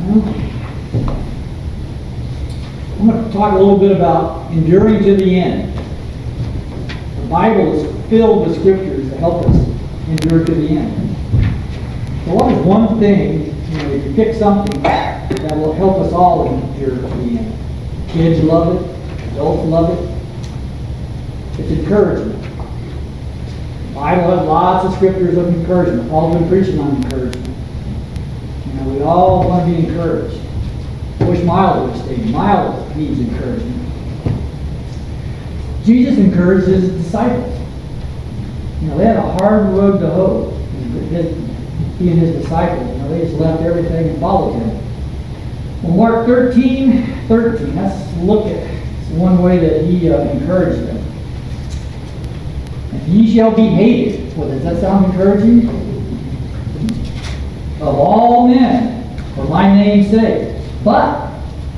I'm going to talk a little bit about enduring to the end. The Bible is filled with scriptures that help us endure to the end. So what is one thing, if you pick something that will help us all endure to the end? Kids love it, adults love it. It's encouragement. The Bible has lots of scriptures of encouragement. Paul's been preaching on encouragement. We all want to be encouraged. I wish Miles would stay. Miles needs encouragement. Jesus encouraged his disciples. They had a hard road to hoe. He and his disciples, they just left everything and followed him. Well, Mark 13, let's look at one way that he encouraged them. And ye shall be hated. Well, does that sound encouraging? Of all men, for my name's sake. But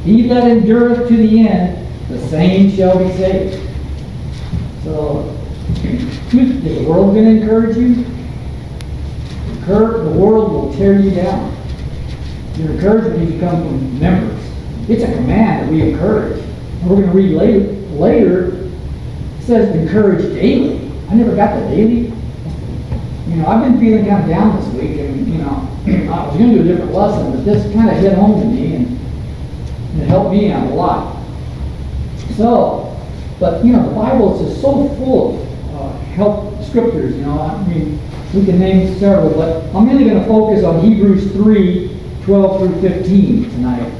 he that endureth to the end, the same shall be saved. So, is the world going to encourage you? The world will tear you down. Your encouragement needs to come from members. It's a command that we encourage. And we're going to read later, it says encourage daily. I never got the daily. I've been feeling kind of down this week, and I was going to do a different lesson, but this kind of hit home to me, and it helped me out a lot. So, but the Bible is just so full of help scriptures. We can name several, but I'm really going to focus on Hebrews 3, 12 through 15 tonight.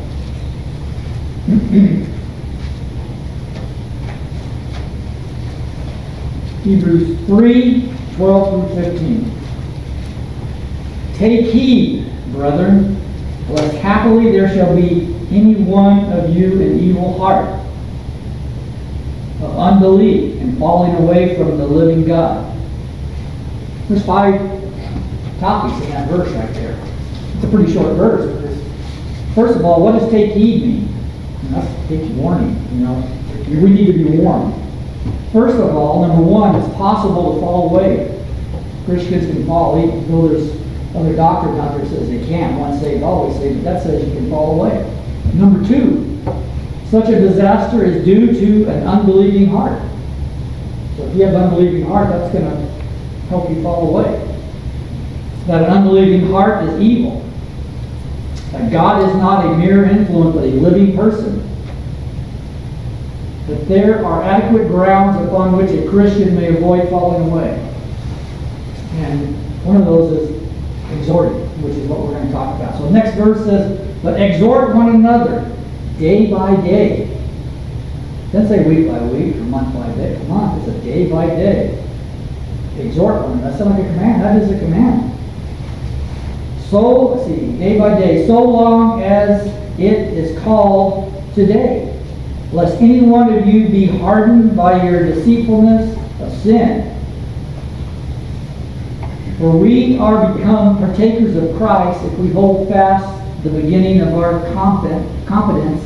Hebrews 3, 12 through 15. Take heed, brethren, lest happily there shall be any one of you an evil heart of unbelief and falling away from the living God. There's 5 topics in that verse right there. It's a pretty short verse. First of all, what does take heed mean? That's take warning. We need to be warned. First of all, number one, it's possible to fall away. Christians can fall, even though there's other doctrines out there that says they can't. Once saved, always saved. But that says you can fall away. Number two, such a disaster is due to an unbelieving heart. So if you have an unbelieving heart, that's going to help you fall away. That an unbelieving heart is evil. That God is not a mere influence, but a living person. That there are adequate grounds upon which a Christian may avoid falling away. And one of those is exhorting, which is what we're going to talk about. So the next verse says, but exhort one another day by day. It doesn't say week by week or month by day. Come on, it's a day by day. Exhort one another. That sounds like a command. That is a command. So, let's see, day by day, so long as it is called today, lest any one of you be hardened by your deceitfulness of sin. For we are become partakers of Christ if we hold fast the beginning of our confidence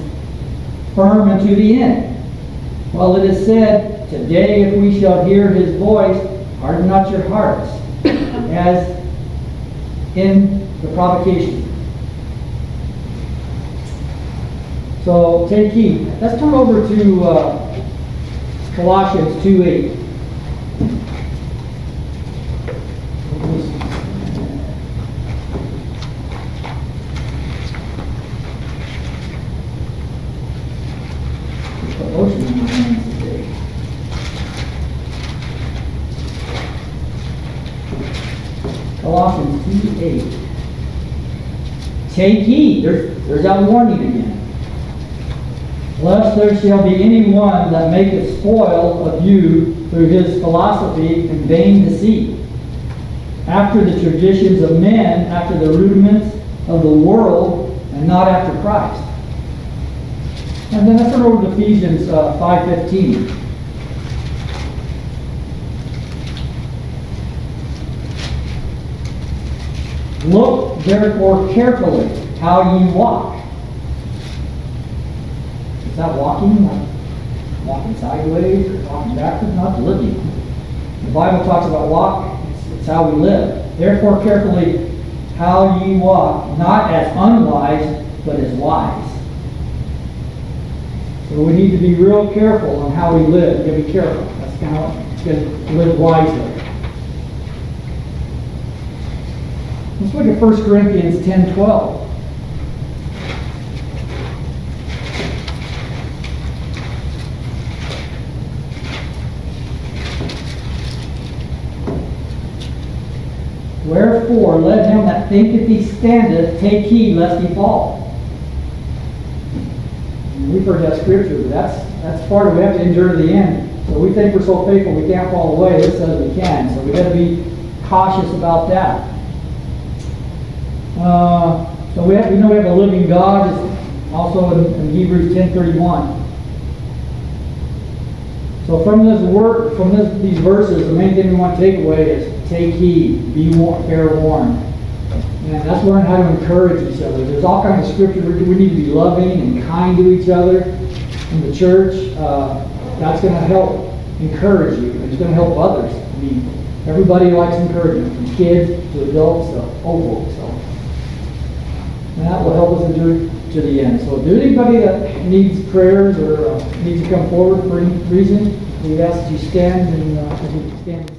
firm unto the end. Well, it is said, today if we shall hear his voice, harden not your hearts, as in the provocation. So take heed. Let's turn over to Colossians 2:8. Colossians 2:8. Take heed. There's that warning again. Lest there shall be any one that maketh spoil of you through his philosophy and vain deceit, after the traditions of men, after the rudiments of the world, and not after Christ. And then let's turn over to Ephesians 5:15. Look therefore carefully how ye walk. Is that walking? Like walking sideways or walking backwards? Not living. The Bible talks about walk. It's how we live. Therefore carefully how ye walk, not as unwise, but is wise. So we need to be real careful on how we live. We got to be careful. That's kind of what to live wisely. Let's look at 1 Corinthians 10:12. Wherefore, let him that thinketh he standeth take heed lest he fall. And we've heard that scripture, but that's part of it. We have to endure to the end. So we think we're so faithful we can't fall away. This says we can. So we got to be cautious about that. So we know we have a living God. It's also in Hebrews 10:31. So from this word, these verses, the main thing we want to take away is take heed, be fair warned. And that's learn how to encourage each other. There's all kinds of scripture. We need to be loving and kind to each other in the church. That's going to help encourage you, and it's going to help others. I mean, everybody likes encouragement, from kids to adults to old folks. So, and that will help us endure to the end. So, do anybody that needs prayers or needs to come forward for any reason, we ask that you stand and as you stand.